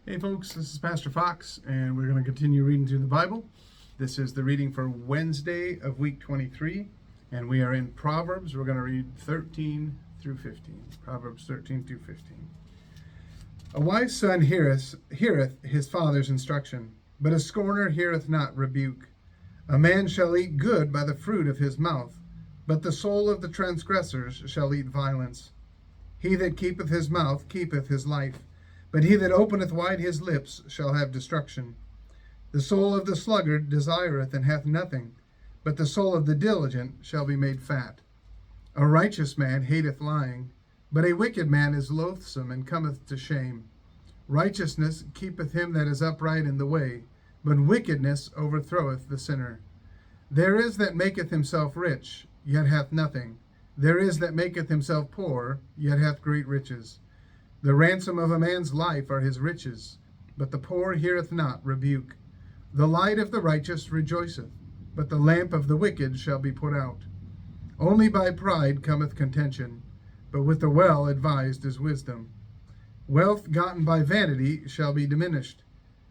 Hey folks, this is Pastor Fox, and we're going to continue reading through the Bible. This is the reading for Wednesday of week 23, and we are in Proverbs. We're going to read 13 through 15. Proverbs 13 through 15. A wise son heareth his father's instruction, but a scorner heareth not rebuke. A man shall eat good by the fruit of his mouth, but the soul of the transgressors shall eat violence. He that keepeth his mouth keepeth his life, but he that openeth wide his lips shall have destruction. The soul of the sluggard desireth and hath nothing, but the soul of the diligent shall be made fat. A righteous man hateth lying, but a wicked man is loathsome and cometh to shame. Righteousness keepeth him that is upright in the way, but wickedness overthroweth the sinner. There is that maketh himself rich, yet hath nothing. There is that maketh himself poor, yet hath great riches. The ransom of a man's life are his riches, but the poor heareth not rebuke. The light of the righteous rejoiceth, but the lamp of the wicked shall be put out. Only by pride cometh contention, but with the well advised is wisdom. Wealth gotten by vanity shall be diminished,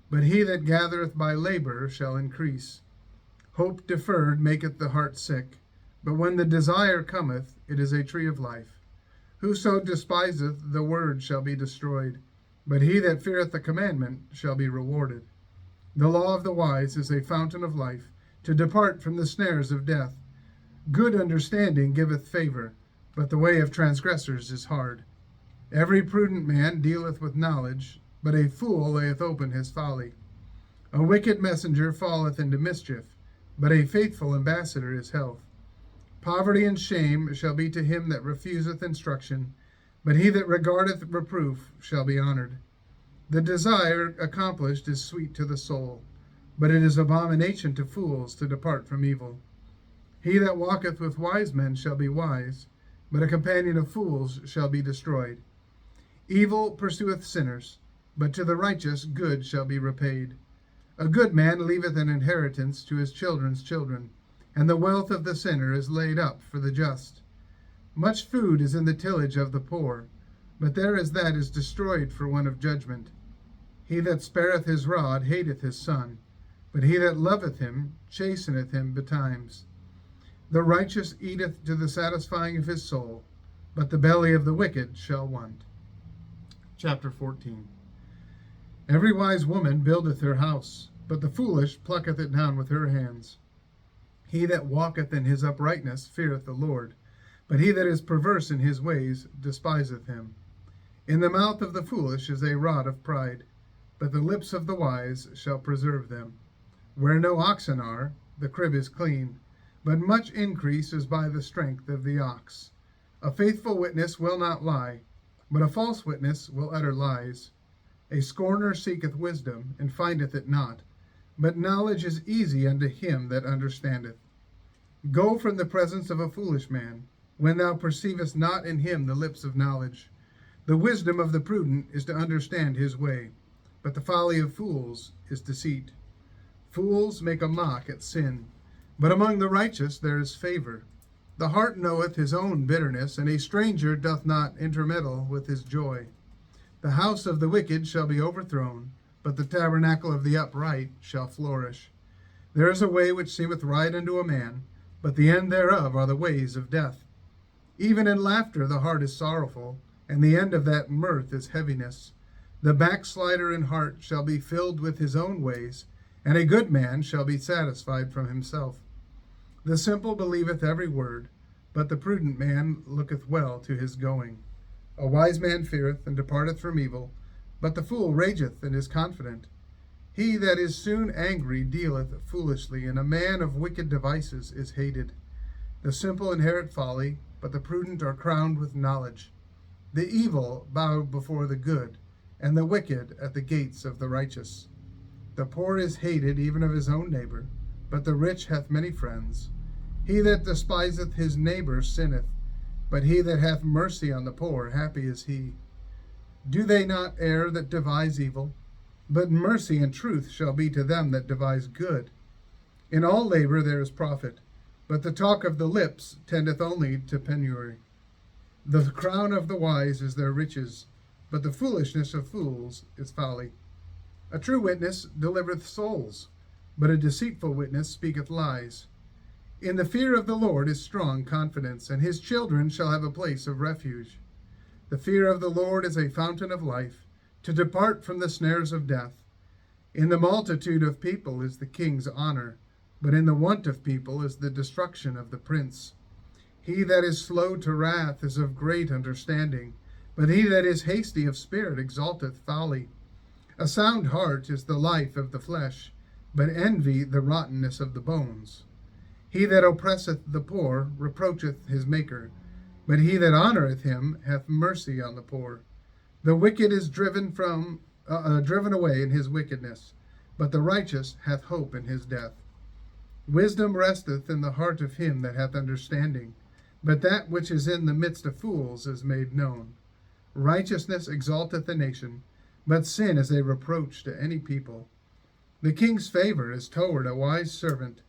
but he that gathereth by labor shall increase. Hope deferred maketh the heart sick, but when the desire cometh, it is a tree of life. Whoso despiseth the word shall be destroyed, but he that feareth the commandment shall be rewarded. The law of the wise is a fountain of life, to depart from the snares of death. Good understanding giveth favor, but the way of transgressors is hard. Every prudent man dealeth with knowledge, but a fool layeth open his folly. A wicked messenger falleth into mischief, but a faithful ambassador is health. Poverty and shame shall be to him that refuseth instruction, but he that regardeth reproof shall be honored. The desire accomplished is sweet to the soul, but it is abomination to fools to depart from evil. He that walketh with wise men shall be wise, but a companion of fools shall be destroyed. Evil pursueth sinners, but to the righteous good shall be repaid. A good man leaveth an inheritance to his children's children, and the wealth of the sinner is laid up for the just. Much food is in the tillage of the poor, but there is that is destroyed for want of judgment. He that spareth his rod hateth his son, but he that loveth him chasteneth him betimes. The righteous eateth to the satisfying of his soul, but the belly of the wicked shall want. Chapter 14. Every wise woman buildeth her house, but the foolish plucketh it down with her hands. He that walketh in his uprightness feareth the Lord, but he that is perverse in his ways despiseth him. In the mouth of the foolish is a rod of pride, but the lips of the wise shall preserve them. Where no oxen are, the crib is clean, but much increase is by the strength of the ox. A faithful witness will not lie, but a false witness will utter lies. A scorner seeketh wisdom, and findeth it not, but knowledge is easy unto him that understandeth. Go from the presence of a foolish man, when thou perceivest not in him the lips of knowledge. The wisdom of the prudent is to understand his way, but the folly of fools is deceit. Fools make a mock at sin, but among the righteous there is favor. The heart knoweth his own bitterness, and a stranger doth not intermeddle with his joy. The house of the wicked shall be overthrown, but the tabernacle of the upright shall flourish. There is a way which seemeth right unto a man, but the end thereof are the ways of death. Even in laughter the heart is sorrowful, and the end of that mirth is heaviness. The backslider in heart shall be filled with his own ways, and a good man shall be satisfied from himself. The simple believeth every word, but the prudent man looketh well to his going. A wise man feareth and departeth from evil, but the fool rageth and is confident. He that is soon angry dealeth foolishly, and a man of wicked devices is hated. The simple inherit folly, but the prudent are crowned with knowledge. The evil bow before the good, and the wicked at the gates of the righteous. The poor is hated even of his own neighbor, but the rich hath many friends. He that despiseth his neighbor sinneth, but he that hath mercy on the poor, happy is he. Do they not err that devise evil? But mercy and truth shall be to them that devise good. In all labor there is profit, but the talk of the lips tendeth only to penury. The crown of the wise is their riches, but the foolishness of fools is folly. A true witness delivereth souls, but a deceitful witness speaketh lies. In the fear of the Lord is strong confidence, and his children shall have a place of refuge. The fear of the Lord is a fountain of life, to depart from the snares of death. In the multitude of people is the king's honor, but in the want of people is the destruction of the prince. He that is slow to wrath is of great understanding, but he that is hasty of spirit exalteth folly. A sound heart is the life of the flesh, but envy the rottenness of the bones. He that oppresseth the poor reproacheth his Maker, but he that honoureth him hath mercy on the poor. The wicked is driven away in his wickedness, but the righteous hath hope in his death. Wisdom resteth in the heart of him that hath understanding, but that which is in the midst of fools is made known. Righteousness exalteth a nation, but sin is a reproach to any people. The king's favor is toward a wise servant,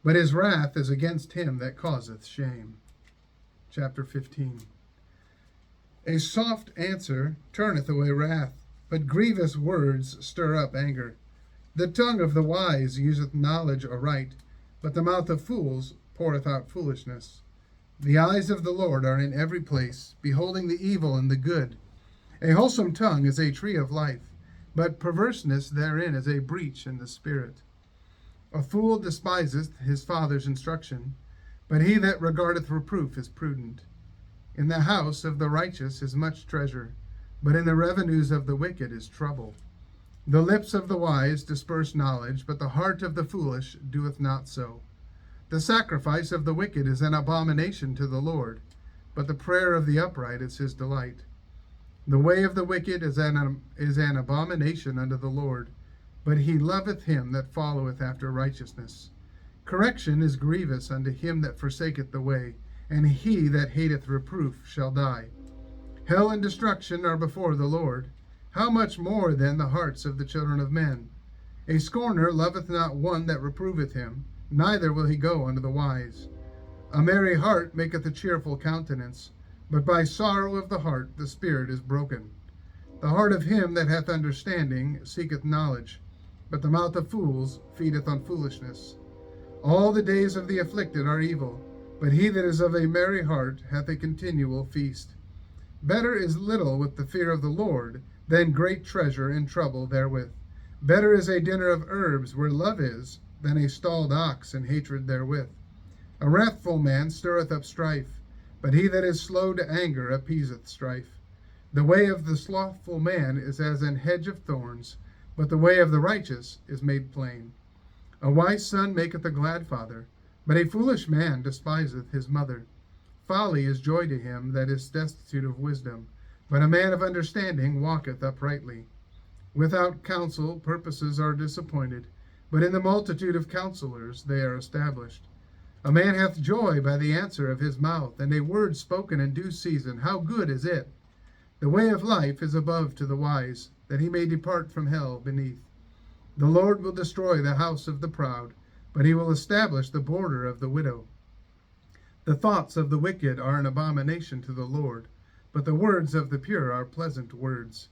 but his wrath is against him that causeth shame. Chapter 15. A soft answer turneth away wrath, but grievous words stir up anger. The tongue of the wise useth knowledge aright, but the mouth of fools poureth out foolishness. The eyes of the Lord are in every place, beholding the evil and the good. A wholesome tongue is a tree of life, but perverseness therein is a breach in the spirit. A fool despiseth his father's instruction, but he that regardeth reproof is prudent. In the house of the righteous is much treasure, but in the revenues of the wicked is trouble. The lips of the wise disperse knowledge, but the heart of the foolish doeth not so. The sacrifice of the wicked is an abomination to the Lord, but the prayer of the upright is his delight. The way of the wicked is an abomination unto the Lord, but he loveth him that followeth after righteousness. Correction is grievous unto him that forsaketh the way, and he that hateth reproof shall die. Hell and destruction are before the Lord. How much more then the hearts of the children of men? A scorner loveth not one that reproveth him, neither will he go unto the wise. A merry heart maketh a cheerful countenance, but by sorrow of the heart the spirit is broken. The heart of him that hath understanding seeketh knowledge, but the mouth of fools feedeth on foolishness. All the days of the afflicted are evil, but he that is of a merry heart hath a continual feast. Better is little with the fear of the Lord than great treasure in trouble therewith. Better is a dinner of herbs where love is, than a stalled ox and hatred therewith. A wrathful man stirreth up strife, but he that is slow to anger appeaseth strife. The way of the slothful man is as an hedge of thorns, but the way of the righteous is made plain. A wise son maketh a glad father, but a foolish man despiseth his mother. Folly is joy to him that is destitute of wisdom, but a man of understanding walketh uprightly. Without counsel purposes are disappointed, but in the multitude of counselors they are established. A man hath joy by the answer of his mouth, and a word spoken in due season, how good is it! The way of life is above to the wise, that he may depart from hell beneath. The Lord will destroy the house of the proud, but he will establish the border of the widow. The thoughts of the wicked are an abomination to the Lord, but the words of the pure are pleasant words.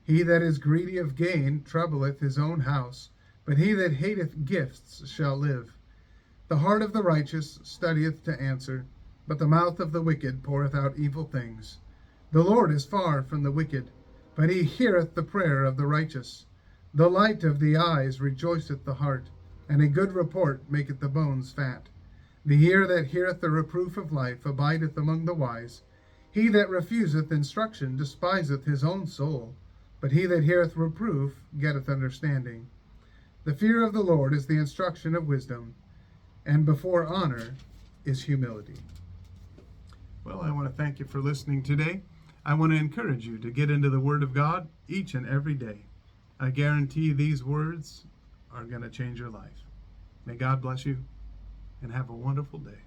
He that is greedy of gain troubleth his own house, but he that hateth gifts shall live. The heart of the righteous studieth to answer, but the mouth of the wicked poureth out evil things. The Lord is far from the wicked, but he heareth the prayer of the righteous. The light of the eyes rejoiceth the heart, and a good report maketh the bones fat. The ear that heareth the reproof of life abideth among the wise. He that refuseth instruction despiseth his own soul, but he that heareth reproof getteth understanding. The fear of the Lord is the instruction of wisdom, and before honor is humility. Well, I want to thank you for listening today. I want to encourage you to get into the Word of God each and every day. I guarantee these words are going to change your life. May God bless you, and have a wonderful day.